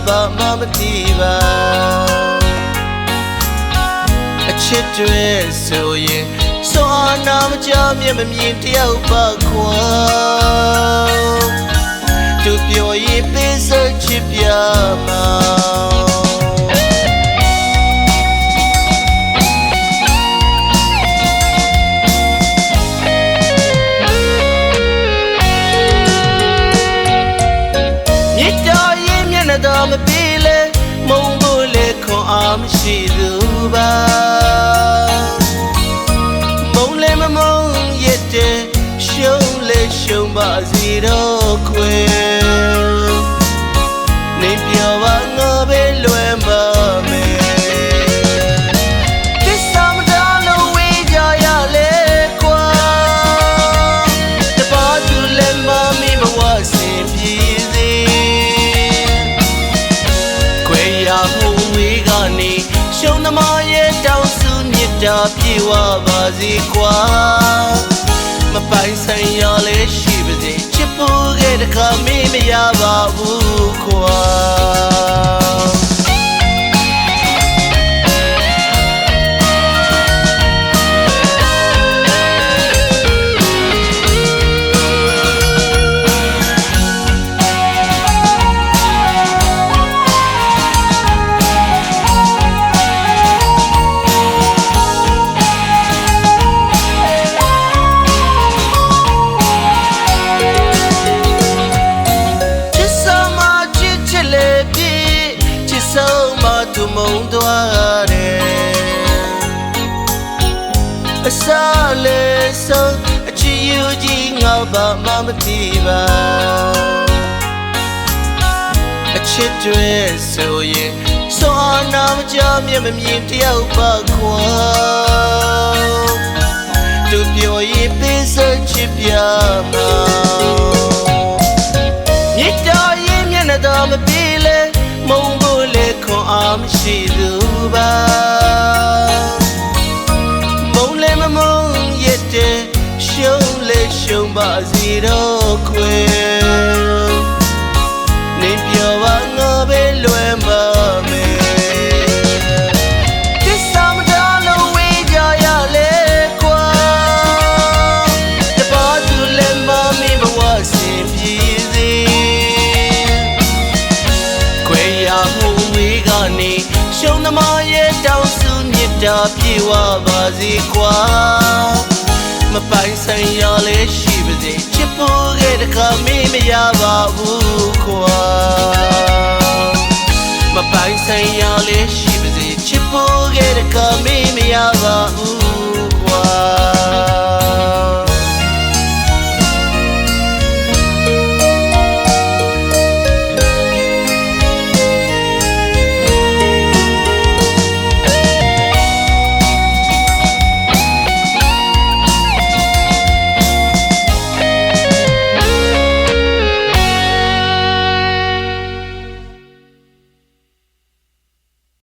ဘာမှမသိပါအချစ်တွေဆိုရင်စွမ်းနာမကြမျက်မမြင်တယောက်ပါခွာသူပြောရင်ပေးစချစ်ပြမှာတော့မပြေလေမုံဖို့လေခွန်အားမရှိသူပါမုံလေမမုံရတဲ့ရှုံးလေရှုံးပါစီတော့ခွေနေပြောပါငါပဲလွယ်ပါမယ်ဒီစမတာလို့ဝေးကြရလေကွာတပါသူလည်းမမီမဝစင်ပြေစေရှုံးသမားရဲ့တောင်းစုမြတ်တာပြေဝပါစေကွာမပိုင်ဆိုင်ရလဲရှိပါစေချစ်ဖို့ခဲ့တခါမေးမရပါဘူးကွာသူမုံသွားတယ်အစားလေဆုံးအချစ်ယူကြီးငါဘာမှမသိပါအချစ်တွေဆိုရင်စွမ်းနာမကြမျက်မမြင်တယောက်ပါခွာသူပြောရင်ပေးစချစ်ပြမှာမြေတားရင်မျက်နှာတော့မပြေလေမုံဖို့လေခွန်အားမရှိသူပါမုံလေမမုံရတဲ့ရှုံးလေရှုံးပါစီတော့ခွေနေပြောပါငါပဲလွယ်ပါမယ်ဒီစမတာလို့ဝေးကြရလေကွာတပါသူလည်းမမီမဝစင်ပြေစေခွေရမှုရှုံးသမားရဲ့တောင်းစုမြတ်တာပြေဝပါစေကွာမပိုင်ဆိုင်ရလဲရှိပါစေချစ်ဖို့ခဲ့တခါမေးမရပါဘူး